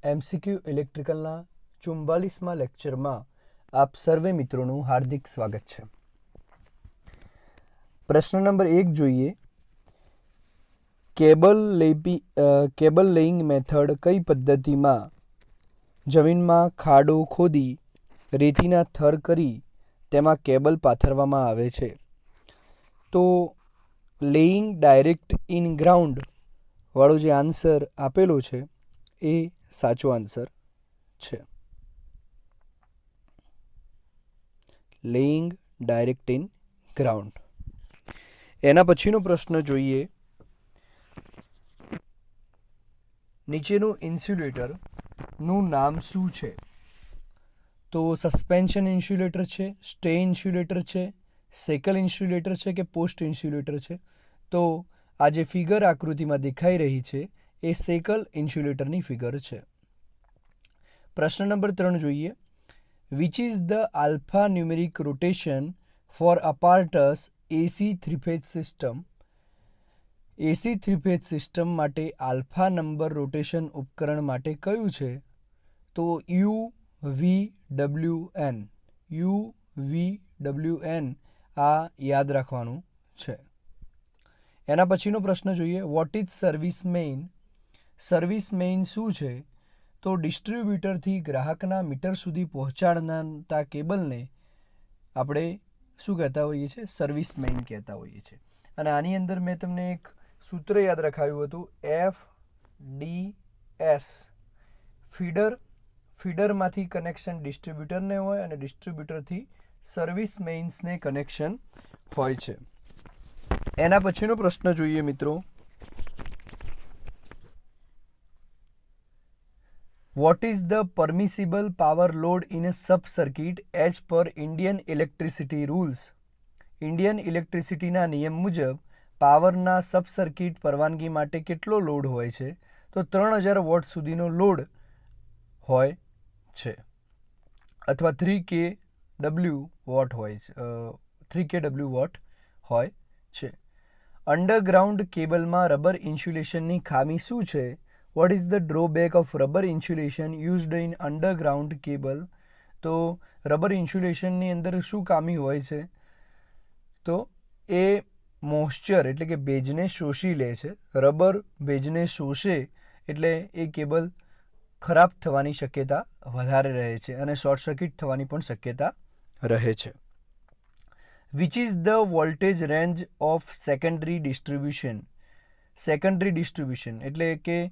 MCQ ઇલેક્ટ્રિકલના 44મા લેક્ચરમાં આપ સર્વે મિત્રોનું હાર્દિક સ્વાગત છે. પ્રશ્ન નંબર 1 જોઈએ. કેબલ લેઇંગ મેથડ કઈ પદ્ધતિમાં જમીનમાં ખાડો ખોદી રેતીના થર કરી તેમાં કેબલ પાથરવામાં આવે છે? તો લેઇંગ ડાયરેક્ટ ઇન ગ્રાઉન્ડ વાળો જે આન્સર આપેલો છે એ સાચો આન્સર છે. Laying direct in ground. એના પછીનો પ્રશ્ન જોઈએ. નીચેનું ઇન્સ્યુલેટરનું નામ શું છે? તો સસ્પેન્શન ઇન્સ્યુલેટર છે, સ્ટે ઇન્સ્યુલેટર છે, સેકલ ઇન્સ્યુલેટર છે કે પોસ્ટ ઇન્સ્યુલેટર છે? તો આ જે ફિગર આકૃતિમાં દેખાઈ રહી છે એ સેકલ ઇન્સ્યુલેટરની ફિગર છે. પ્રશ્ન નંબર 3 જોઈએ. Which is the alpha numeric rotation for apparatus AC three phase system? AC three phase system માટે આલ્ફા નંબર રોટેશન ઉપકરણ માટે કયું છે? તો UVWN. UVWN આ યાદ રાખવાનું છે. એના પછીનો પ્રશ્ન જોઈએ. What is service main? Service main શું છે? તો ડિસ્ટ્રીબ્યુટરથી ગ્રાહકના મીટર સુધી પહોંચાડતા કેબલને આપણે શું કહેતા હોઈએ છીએ? સર્વિસ મેઇન કહેતા હોઈએ છીએ. અને આની અંદર મેં તમને એક સૂત્ર યાદ રખાવ્યું હતું, FDS. ફીડરમાંથી કનેક્શન ડિસ્ટ્રીબ્યુટરને હોય અને ડિસ્ટ્રીબ્યુટરથી સર્વિસ મેઇન્સને કનેક્શન હોય છે. એના પછીનો પ્રશ્ન જોઈએ મિત્રો. What is the permissible power load in a sub circuit as per Indian electricity rules? Indian ઇલેક્ટ્રિસિટીના નિયમ મુજબ પાવરના સબ સર્કિટ પરવાનગી માટે કેટલો લોડ હોય છે? તો 3000 વોટ સુધીનો લોડ હોય છે અથવા 3 kW વોટ હોય છે. 3 kW વોટ હોય છે. અંડરગ્રાઉન્ડ કેબલમાં રબર ઇન્સ્યુલેશનની ખામી શું છે? What is the drawback of rubber insulation used in underground cable? તો રબર ઇન્સ્યુલેશનની અંદર શું ખામી હોય છે? તો એ મોઇશ્ચર એટલે કે ભેજને શોષી લે છે. રબર ભેજને શોષે એટલે એ કેબલ ખરાબ થવાની શક્યતા વધારે રહે છે અને શોર્ટ સર્કિટ થવાની પણ શક્યતા રહે છે. Which is the voltage range of secondary distribution? Secondary distribution એટલે કે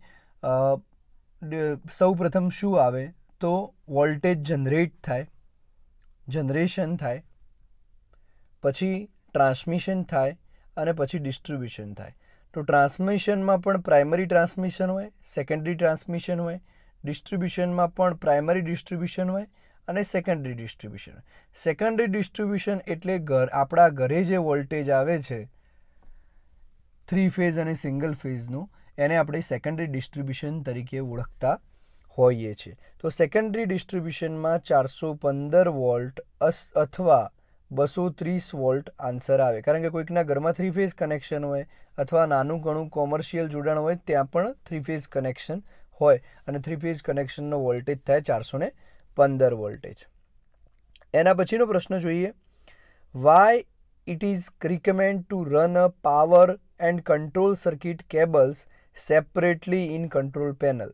સૌ પ્રથમ શું આવે? તો વોલ્ટેજ જનરેશન થાય, પછી ટ્રાન્સમિશન થાય અને પછી ડિસ્ટ્રીબ્યુશન થાય. તો ટ્રાન્સમિશનમાં પણ પ્રાઇમરી ટ્રાન્સમિશન હોય, સેકન્ડરી ટ્રાન્સમિશન હોય, ડિસ્ટ્રીબ્યુશનમાં પણ પ્રાઇમરી ડિસ્ટ્રીબ્યુશન હોય અને સેકન્ડરી ડિસ્ટ્રીબ્યુશન. સેકન્ડરી ડિસ્ટ્રીબ્યુશન એટલે આપણા ઘરે જે વોલ્ટેજ આવે છે 3 ફેઝ અને સિંગલ ફેઝનું, એને આપણે સેકન્ડરી ડિસ્ટ્રીબ્યુશન તરીકે ઓળખતા હોઈએ છીએ. તો સેકન્ડરી ડિસ્ટ્રીબ્યુશનમાં 415 વોલ્ટ અથવા 230 વોલ્ટ આન્સર આવે. કારણ કે કોઈકના ઘરમાં 3 ફેઝ કનેક્શન હોય અથવા નાનું ઘણું કોમર્શિયલ જોડાણ હોય ત્યાં પણ 3 ફેઝ કનેક્શન હોય અને 3 ફેઝ કનેક્શનનો વોલ્ટેજ થાય 415 વોલ્ટેજ. એના પછીનો પ્રશ્ન જોઈએ. Y it is recommend two run a power and control circuit cables separately in control panel?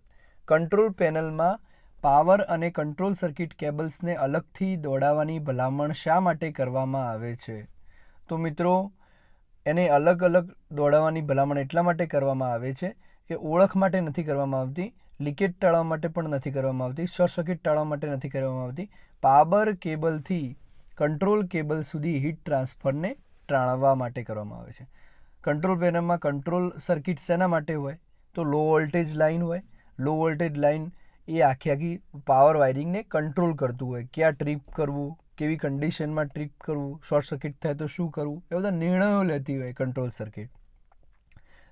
Control પેનલમાં પાવર અને કંટ્રોલ સર્કિટ કેબલ્સને અલગથી દોડાવવાની ભલામણ શા માટે કરવામાં આવે છે? તો મિત્રો એને અલગ અલગ દોડાવવાની ભલામણ એટલા માટે કરવામાં આવે છે કે ઓળખ માટે નથી કરવામાં આવતી, લીકેજ ટાળવા માટે પણ નથી કરવામાં આવતી, શોર્ટ સર્કિટ ટાળવા માટે નથી કરવામાં આવતી. પાવર કેબલથી કંટ્રોલ કેબલ સુધી હીટ ટ્રાન્સફરને ટાળવા માટે કરવામાં આવે છે. કંટ્રોલ પેનલમાં કંટ્રોલ સર્કિટ શેના માટે હોય? તો લો વોલ્ટેજ લાઇન હોય. લો વોલ્ટેજ લાઇન એ આખી પાવર વાયરિંગને કંટ્રોલ કરતું હોય. ક્યાં ટ્રીપ કરવું, કેવી કન્ડિશનમાં ટ્રીપ કરવું, શોર્ટ સર્કિટ થાય તો શું કરવું, એ બધા નિર્ણયો લેતી હોય કંટ્રોલ સર્કિટ.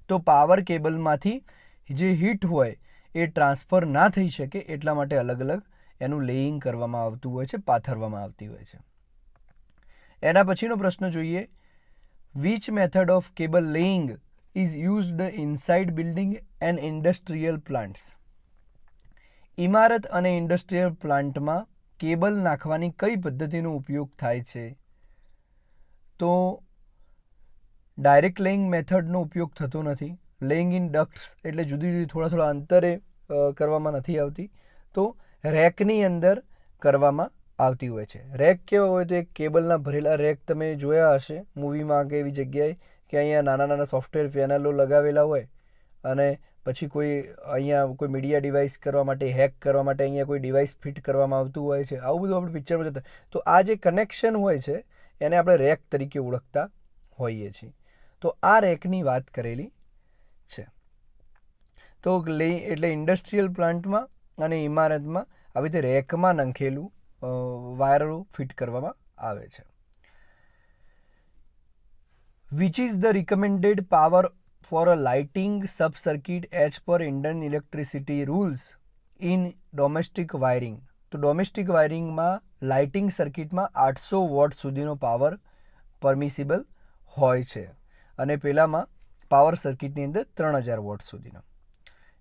તો પાવર કેબલમાંથી જે હીટ હોય એ ટ્રાન્સફર ના થઈ શકે એટલા માટે અલગ અલગ એનું લેઇંગ કરવામાં આવતું હોય છે, પાથરવામાં આવતી હોય છે. એના પછીનો પ્રશ્ન જોઈએ. Which method of cable laying is used inside building and industrial plants? ઇમારત અને ઇન્ડસ્ટ્રીયલ પ્લાન્ટમાં કેબલ નાખવાની કઈ પદ્ધતિનો ઉપયોગ થાય છે? તો ડાયરેક્ટ લેઇંગ મેથડનો ઉપયોગ થતો નથી. લેઇંગ ઇન ડક્ટ્સ એટલે જુદી જુદી થોડા અંતરે કરવામાં નથી આવતી. તો રેકની અંદર કરવામાં આવતી હોય છે. રેક કેવા હોય તો એક કેબલના ભરેલા રેક તમે જોયા હશે મૂવીમાં કે એવી જગ્યાએ કે અહીંયા નાના સોફ્ટવેર પેનલો લગાવેલા હોય અને પછી અહીંયા કોઈ મીડિયા ડિવાઇસ કરવા માટે હેક કરવા માટે અહીંયા કોઈ ડિવાઇસ ફિટ કરવામાં આવતું હોય છે. આવું બધું આપણે પિક્ચરમાં જોતા. તો આ જે કનેક્શન હોય છે એને આપણે રેક તરીકે ઓળખતા હોઈએ છીએ. તો આ રેકની વાત કરેલી છે. તો એટલે ઇન્ડસ્ટ્રીયલ પ્લાન્ટમાં અને ઇમારતમાં આવી રીતે રેકમાં નાખેલું વાયરો ફિટ કરવામાં આવે છે. Which is the recommended power for a lighting sub circuit as per Indian electricity rules in domestic wiring? તો ડોમેસ્ટિક વાયરિંગમાં લાઇટિંગ સર્કિટમાં 800 વોટ સુધીનો પાવર પરમિસિબલ હોય છે અને પેલામાં પાવર સર્કિટની અંદર 3000 વોટ સુધીનો.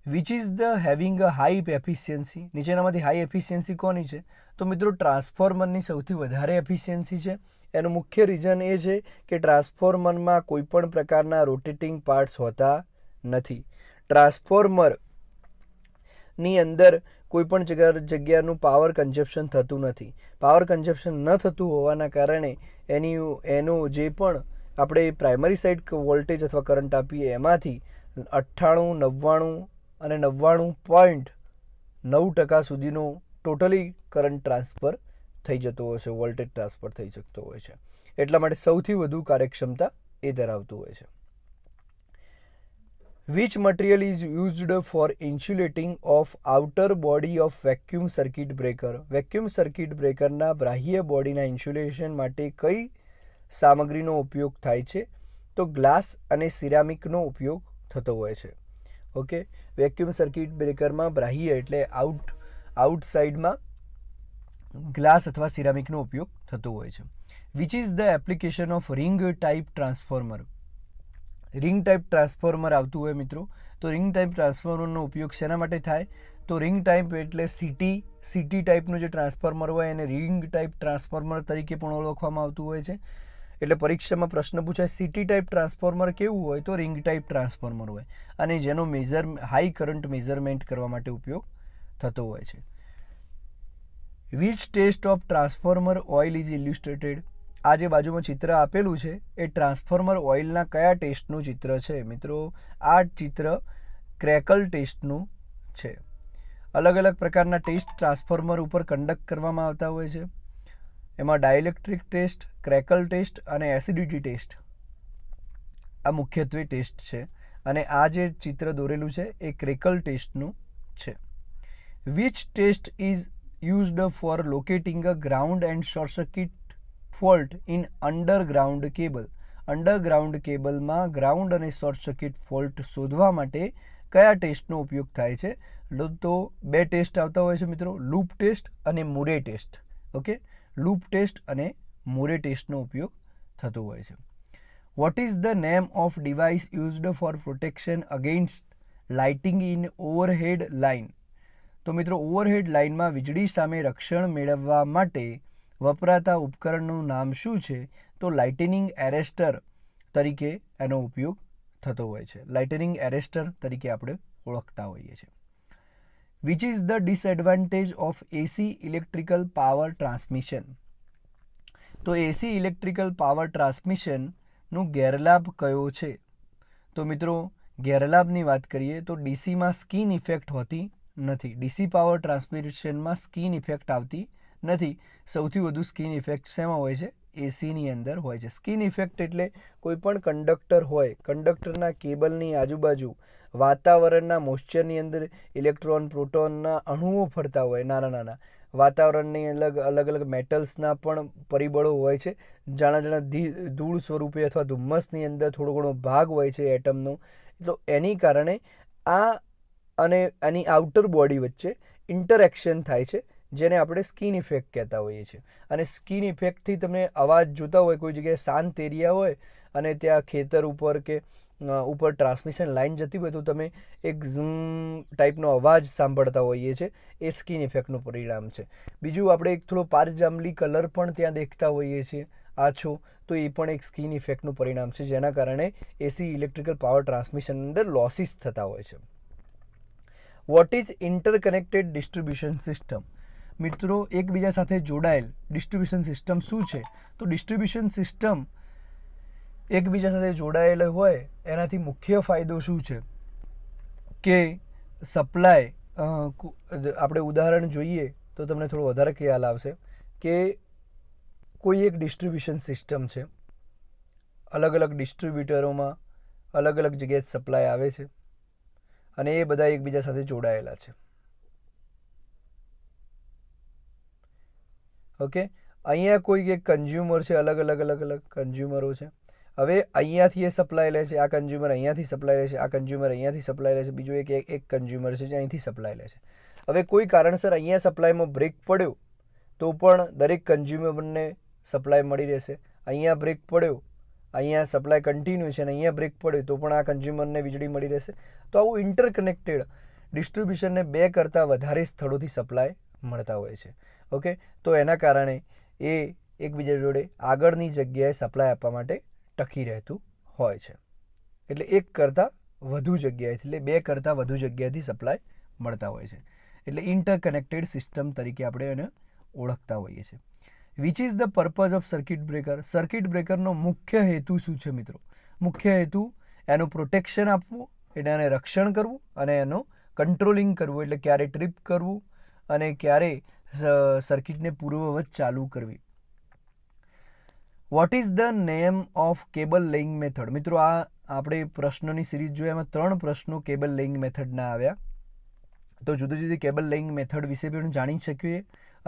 Which is the having a high efficiency? નીચેનામાંથી હાઈ એફિશિયન્સી કોની છે? તો મિત્રો ટ્રાન્સફોર્મરની સૌથી વધારે એફિશિયન્સી છે. એનું મુખ્ય રીઝન એ છે કે ટ્રાન્સફોર્મરમાં કોઈપણ પ્રકારના રોટેટિંગ પાર્ટ્સ હોતા નથી. ટ્રાન્સફોર્મરની અંદર કોઈપણ જગ્યાનું પાવર કન્ઝપ્શન થતું નથી. પાવર કન્ઝપ્શન ન થતું હોવાના કારણે એનું જે પણ આપણે પ્રાઇમરી સાઇડ વોલ્ટેજ અથવા કરંટ આપીએ એમાંથી 98, 99 અને 99.9% સુધીનો ટોટલી કરંટ ટ્રાન્સફર થઈ જતો હોય છે, વોલ્ટેજ ટ્રાન્સફર થઈ શકતો હોય છે. એટલા માટે સૌથી વધુ કાર્યક્ષમતા એ ધરાવતું હોય છે. Which material is used for insulating of outer body of vacuum circuit breaker? Vacuum circuit બ્રેકરના બાહ્ય બોડીના ઇન્સ્યુલેશન માટે કઈ સામગ્રીનો ઉપયોગ થાય છે? તો ગ્લાસ અને સિરામિકનો ઉપયોગ થતો હોય છે. ઓકે, વેક્યુમ સર્કિટ બ્રેકરમાં બાહ્ય એટલે આઉટસાઇડમાં ગ્લાસ અથવા સિરામિકનો ઉપયોગ થતો હોય છે. Which is the application of ring type transformer? Ring type transformer આવતું હોય મિત્રો, તો રિંગ ટાઈપ ટ્રાન્સફોર્મરનો ઉપયોગ શેના માટે થાય? તો રિંગ ટાઈપ એટલે સીટી ટાઈપનું જે ટ્રાન્સફોર્મર હોય એને રિંગ ટાઈપ ટ્રાન્સફોર્મર તરીકે પણ ઓળખવામાં આવતું હોય છે. એટલે પરીક્ષામાં પ્રશ્ન પૂછાય સીટી ટાઈપ ટ્રાન્સફોર્મર કેવું હોય? તો રિંગ ટાઈપ ટ્રાન્સફોર્મર હોય અને જેનો હાઈ કરંટ મેઝરમેન્ટ કરવા માટે ઉપયોગ થતો હોય છે. Which test of transformer oil is illustrated? આ જે બાજુમાં ચિત્ર આપેલું છે એ ટ્રાન્સફોર્મર ઓઇલના કયા ટેસ્ટનું ચિત્ર છે? મિત્રો આ ચિત્ર ક્રેકલ ટેસ્ટનું છે. અલગ અલગ પ્રકારના ટેસ્ટ ટ્રાન્સફોર્મર ઉપર કન્ડક્ટ કરવામાં આવતા હોય છે. એમાં ડાઇલેક્ટ્રિક ટેસ્ટ, ક્રેકલ ટેસ્ટ અને એસિડિટી ટેસ્ટ આ મુખ્યત્વે ટેસ્ટ છે અને આ જે ચિત્ર દોરેલું છે એ ક્રેકલ ટેસ્ટનું છે. Which test is used for locating a ground and short circuit fault in underground cable? અંડરગ્રાઉન્ડ કેબલમાં ગ્રાઉન્ડ અને શોર્ટ સર્કિટ ફોલ્ટ શોધવા માટે કયા ટેસ્ટનો ઉપયોગ થાય છે? તો બે ટેસ્ટ આવતા હોય છે મિત્રો, લૂપ ટેસ્ટ અને Murray test. Okay, loop test અને મુરે ટેસ્ટનો ઉપયોગ થતો હોય છે. What is the name of device used for protection against lighting in overhead line? તો મિત્રો ઓવરહેડ લાઇનમાં વીજળી સામે રક્ષણ મેળવવા માટે વપરાતા ઉપકરણનું નામ શું છે? તો લાઇટનિંગ એરેસ્ટર તરીકે એનો ઉપયોગ થતો હોય છે. લાઇટનિંગ એરેસ્ટર તરીકે આપણે ઓળખતા હોઈએ છીએ. Which is the disadvantage of AC electrical power transmission? તો એસી ઇલેક્ટ્રિકલ પાવર ટ્રાન્સમિશનનું ગેરલાભ કયો છે? તો મિત્રો ગેરલાભની વાત કરીએ તો ડીસીમાં સ્કીન ઇફેક્ટ હોતી નથી. ડીસી પાવર ટ્રાન્સમિશનમાં સ્કીન ઇફેક્ટ આવતી નથી. સૌથી વધુ સ્કીન ઇફેક્ટ શેમાં હોય છે? એસીની અંદર હોય છે. સ્કીન ઇફેક્ટ એટલે કોઈ પણ કંડક્ટર હોય, કંડક્ટરના કેબલની આજુબાજુ વાતાવરણના મોઇશ્ચરની અંદર ઇલેક્ટ્રોન પ્રોટોનના અણુઓ ફરતા હોય નાના. વાતાવરણની અલગ અલગ મેટલ્સના પણ પરિબળો હોય છે. જાણા ધૂળ સ્વરૂપે અથવા ધુમ્મસની અંદર થોડો ઘણો ભાગ હોય છે એટમનો. તો એની કારણે આ અને આની આઉટર બોડી વચ્ચે ઇન્ટરેક્શન થાય છે, જેને આપણે સ્કીન ઇફેક્ટ કહેતા હોઈએ છીએ. અને સ્કીન ઇફેક્ટથી તમે અવાજ જોતા હોય, કોઈ જગ્યાએ શાંત એરિયા હોય અને ત્યાં ખેતર ઉપર કે ઉપર ટ્રાન્સમિશન લાઇન જતી હોય તો તમે એક ઝૂમ ટાઈપનો અવાજ સાંભળતા હોઈએ છીએ, એ સ્કિન ઇફેક્ટનું પરિણામ છે. બીજું આપણે એક થોડો પારજાંબલી કલર પણ ત્યાં દેખતા હોઈએ છીએ આછો, તો એ પણ એક સ્કિન ઇફેક્ટનું પરિણામ છે, જેના કારણે એસી ઇલેક્ટ્રિકલ પાવર ટ્રાન્સમિશન અંદર લોસીસ થતા હોય છે. What is interconnected distribution system? મિત્રો, એકબીજા સાથે જોડાયેલ ડિસ્ટ્રીબ્યુશન સિસ્ટમ શું છે? તો ડિસ્ટ્રીબ્યુશન સિસ્ટમ એકબીજા સાથે જોડાયેલ હોય એનાથી મુખ્ય ફાયદો શું છે કે સપ્લાય, આપણે ઉદાહરણ જોઈએ તો તમને થોડો વધારે ખ્યાલ આવશે કે કોઈ એક ડિસ્ટ્રીબ્યુશન સિસ્ટમ છે, અલગ અલગ ડિસ્ટ્રીબ્યુટરોમાં અલગ અલગ જગ્યાએ સપ્લાય આવે છે અને એ બધા એકબીજા સાથે જોડાયેલા છે. ઓકે, અહીંયા કોઈ એક કન્ઝ્યુમર છે, અલગ અલગ કન્ઝ્યુમરો છે. હવે અહીંયાથી એ સપ્લાય લે છે, આ કન્ઝ્યુમર અહીંયાથી સપ્લાય લે છે, આ કન્ઝ્યુમર અહીંયાથી સપ્લાય લે છે, બીજો એક કન્ઝ્યુમર છે જે અહીંથી સપ્લાય લે છે. હવે કોઈ કારણસર અહીંયા સપ્લાયમાં બ્રેક પડ્યો તો પણ દરેક કન્ઝ્યુમરને સપ્લાય મળી રહેશે. અહીંયા બ્રેક પડ્યો, અહીંયા સપ્લાય કન્ટિન્યુ છે અને અહીંયા બ્રેક પડ્યો તો પણ આ કન્ઝ્યુમરને વીજળી મળી રહેશે. તો આવું ઇન્ટરકનેક્ટેડ ડિસ્ટ્રીબ્યુશનને 2 કરતાં વધારે સ્થળોથી સપ્લાય મળતા હોય છે. ઓકે, તો એના કારણે એ એકબીજા જોડે આગળની જગ્યાએ સપ્લાય આપવા માટે ટકી રહેતું હોય છે. એટલે 1 કરતાં વધુ જગ્યાએથી, એટલે 2 કરતાં વધુ જગ્યાએથી સપ્લાય મળતા હોય છે. એટલે ઇન્ટરકનેક્ટેડ સિસ્ટમ તરીકે આપણે એને ઓળખતા હોઈએ છીએ. Which is the purpose of circuit breaker? Circuit બ્રેકરનો મુખ્ય હેતુ શું છે મિત્રો? મુખ્ય હેતુ એનું પ્રોટેક્શન આપવું, એટલે એને રક્ષણ કરવું અને એનું કંટ્રોલિંગ કરવું, એટલે ક્યારે ટ્રીપ કરવું અને ક્યારે સર્કિટને પૂર્વવત ચાલુ કરવી. Vote is the name of cable laying method? મિત્રો, આ આપણે પ્રશ્નોની સિરીઝ જોઈએ, એમાં 3 પ્રશ્નો કેબલ લેઇંગ મેથડના આવ્યા. તો જુદી જુદી કેબલ લેઇંગ મેથડ વિશે પણ જાણી શકીએ,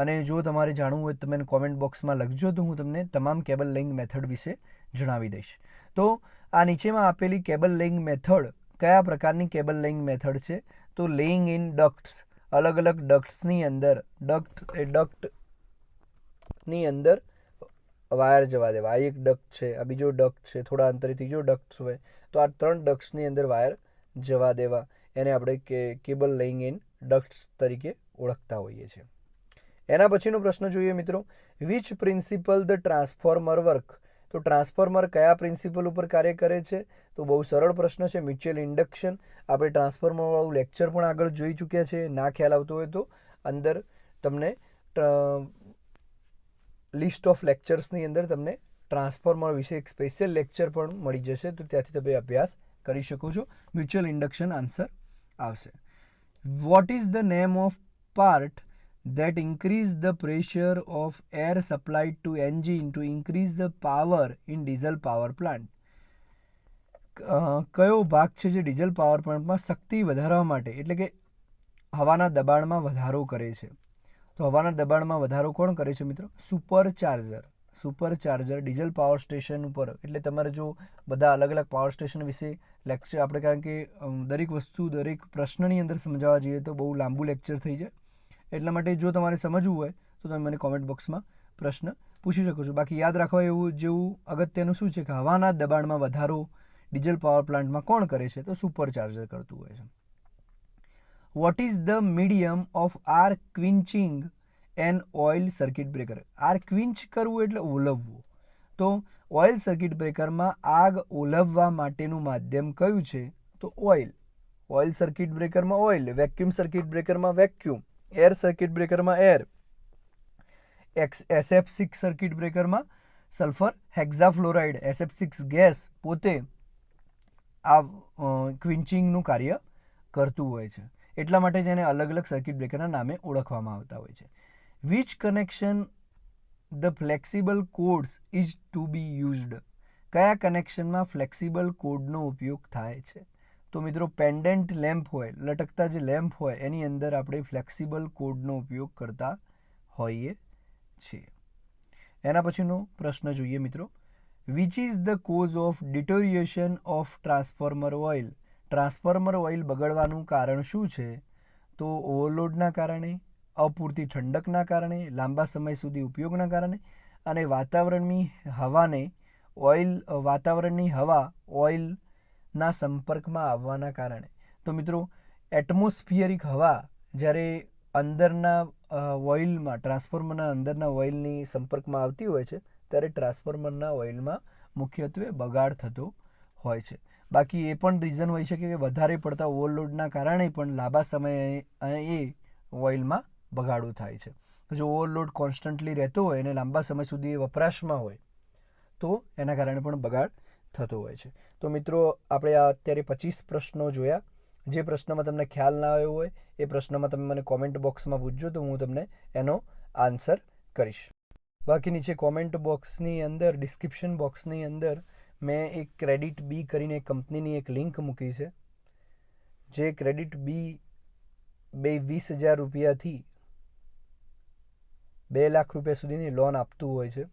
અને જો તમારે જાણવું હોય તો તમે કોમેન્ટ બોક્સમાં લખજો, તો હું તમને તમામ કેબલ લેઇંગ મેથડ વિશે જણાવી દઈશ. તો આ નીચેમાં આપેલી કેબલ લેઇંગ મેથડ કયા પ્રકારની કેબલ લેઇંગ મેથડ છે? તો લેઇંગ ઇન ડક્ટ્સ, અલગ અલગ ડક્ટ્સની અંદર, ડક્ટની અંદર વાયર જવા દેવા. આ એક ડક્ટ છે, આ બીજો ડક્ટ છે, થોડા અંતરે ત્રીજો ડક્ટ હોય, તો આ 3 ડક્ટ્સની અંદર વાયર જવા દેવા, એને આપણે કેબલ લેઇંગ ઇન ડક્ટ્સ તરીકે ઓળખતા હોઈએ છીએ. એના પછીનો પ્રશ્ન જોઈએ મિત્રો, which principal the transformer work? તો ટ્રાન્સફોર્મર કયા પ્રિન્સિપલ ઉપર કાર્ય કરે છે? તો બહુ સરળ પ્રશ્ન છે, મ્યુચ્યુઅલ ઇન્ડક્શન. આપણે ટ્રાન્સફોર્મરવાળું લેક્ચર પણ આગળ જોઈ ચૂક્યા છે. ના ખ્યાલ આવતો હોય તો અંદર તમને લિસ્ટ ઓફ લેક્ચર્સની અંદર તમને ટ્રાન્સફોર્મર વિશે એક સ્પેશિયલ લેક્ચર પણ મળી જશે, તો ત્યાંથી તમે અભ્યાસ કરી શકો છો. મ્યુચ્યુઅલ ઇન્ડક્શન આન્સર આવશે. Vote is the name of part that increase the pressure of air supplied to engine to increase the power in diesel power plant? કયો ભાગ છે જે ડીઝલ પાવર પ્લાન્ટમાં શક્તિ વધારવા માટે, એટલે કે હવાના દબાણમાં વધારો કરે છે? તો હવાના દબાણમાં વધારો કોણ કરે છે મિત્રો? સુપરચાર્જર ડીઝલ પાવર સ્ટેશન ઉપર. એટલે તમારે જો બધા અલગ અલગ પાવર સ્ટેશન વિશે લેક્ચર આપણે, કારણ કે દરેક વસ્તુ દરેક પ્રશ્નની અંદર સમજાવવા જઈએ તો બહુ લાંબુ લેક્ચર થઈ જાય, એટલા માટે જો તમારે સમજવું હોય તો તમે મને કોમેન્ટ બોક્સમાં પ્રશ્ન પૂછી શકો છો. બાકી યાદ રાખવા એવું જેવું અગત્યનું શું છે કે હવાના દબાણમાં વધારો ડીઝલ પાવર પ્લાન્ટમાં કોણ કરે છે? તો સુપરચાર્જર કરતું હોય છે. What is the medium of arc quenching in oil circuit breaker? Arc quench કરવું એટલે ઓલવવું. તો ઓઇલ સર્કિટ બ્રેકરમાં આગ ઓલવવા માટેનું માધ્યમ કયું છે? તો ઓઇલ. ઓઇલ સર્કિટ બ્રેકરમાં ઓઇલ, વેક્યુમ સર્કિટ બ્રેકરમાં વેક્યુમ, એર સર્કિટ બ્રેકરમાં એર, SF6 સર્કિટ બ્રેકરમાં સલ્ફર હેક્ઝાફ્લોરાઇડ, SF6 ગેસ પોતે આ ક્વિન્ચિંગનું કાર્ય કરતું હોય છે. એટલા માટે જેને અલગ અલગ સર્કિટ બ્રેકરના નામે ઓળખવામાં આવતા હોય છે. Which connection the flexible cords is to be used? કયા કનેક્શનમાં ફ્લેક્સિબલ કોડનો ઉપયોગ થાય છે? તો મિત્રો, પેન્ડન્ટ લેમ્પ હોય, લટકતા જે લેમ્પ હોય એની અંદર આપણે ફ્લેક્સિબલ કોડનો ઉપયોગ કરતા હોઈએ છીએ. એના પછીનો પ્રશ્ન જોઈએ મિત્રો, which is the cause of deterioration of transformer oil? Transformer oil બગડવાનું કારણ શું છે? તો ઓવરલોડના કારણે, અપૂરતી ઠંડકના કારણે, લાંબા સમય સુધી ઉપયોગના કારણે, અને વાતાવરણની હવા ઓઇલ ના સંપર્કમાં આવવાના કારણે. તો મિત્રો એટમોસ્ફિયરિક હવા જ્યારે અંદરના ઓઇલમાં ટ્રાન્સફોર્મરના અંદરના ઓઇલની સંપર્કમાં આવતી હોય છે ત્યારે ટ્રાન્સફોર્મરના ઓઇલમાં મુખ્યત્વે બગાડ થતો હોય છે. બાકી એ પણ રીઝન હોઈ શકે કે વધારે પડતા ઓવરલોડના કારણે પણ લાંબા સમયે એ ઓઇલમાં બગાડો થાય છે. જો ઓવરલોડ કોન્સ્ટન્ટલી રહેતો હોય અને લાંબા સમય સુધી એ વપરાશમાં હોય તો એના કારણે પણ બગાડ થતો હોય છે. તો મિત્રો આપણે અત્યારે 25 પ્રશ્નો જોયા. જે પ્રશ્નમાં તમને ખ્યાલ ના આવ્યો હોય એ પ્રશ્નમાં તમે મને કોમેન્ટ બોક્સમાં પૂછજો તો હું તમને એનો આન્સર કરીશ. બાકી નીચે કોમેન્ટ બોક્સની અંદર ડિસ્ક્રિપ્શન બોક્સની અંદર મેં એક ક્રેડિટ બી કરીને કંપનીની એક લિંક મૂકી છે. જે ક્રેડિટ બી 20,000 રૂપિયાથી 2 લાખ રૂપિયા સુધીની લોન આપતું હોય છે,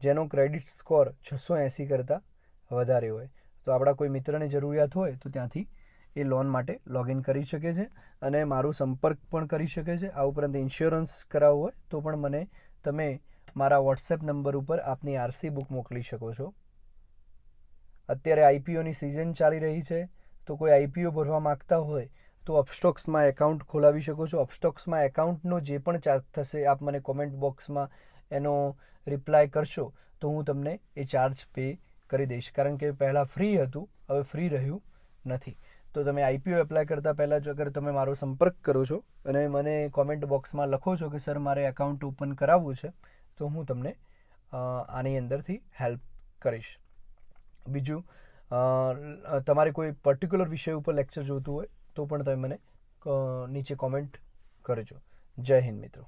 જેનો ક્રેડિટ સ્કોર 680 કરતાં વધારે હોય. તો આપણા કોઈ મિત્રને જરૂરિયાત હોય તો ત્યાંથી એ લોન માટે લોગિન કરી શકે છે અને મારો સંપર્ક પણ કરી શકે છે. આ ઉપરાંત ઇન્સ્યોરન્સ કરાવવું હોય તો પણ મને તમે મારા વોટ્સએપ નંબર ઉપર આપની આરસી બુક મોકલી શકો છો. અત્યારે આઈપીઓની સિઝન ચાલી રહી છે, તો કોઈ આઈપીઓ ભરવા માગતા હોય તો અપસ્ટોક્સમાં એકાઉન્ટ ખોલાવી શકો છો. અપસ્ટોક્સમાં એકાઉન્ટનો જે પણ ચાર્જ થશે આપ મને કોમેન્ટ બોક્સમાં એનો રિપ્લાય કરશો તો હું તમને એ ચાર્જ પે કરી દઈશ. કારણ કે પહેલાં ફ્રી હતું, હવે ફ્રી રહ્યું નથી. તો તમે આઈપીઓ એપ્લાય કરતાં પહેલાં જ અગર તમે મારો સંપર્ક કરો છો અને મને કોમેન્ટ બોક્સમાં લખો છો કે સર મારે એકાઉન્ટ ઓપન કરાવવું છે તો હું તમને આની અંદરથી હેલ્પ કરીશ. બીજું તમારે કોઈ પર્ટિક્યુલર વિષય ઉપર લેક્ચર જોઈતું હોય તો પણ તમે મને નીચે કોમેન્ટ કરજો. જય હિન્દ મિત્રો.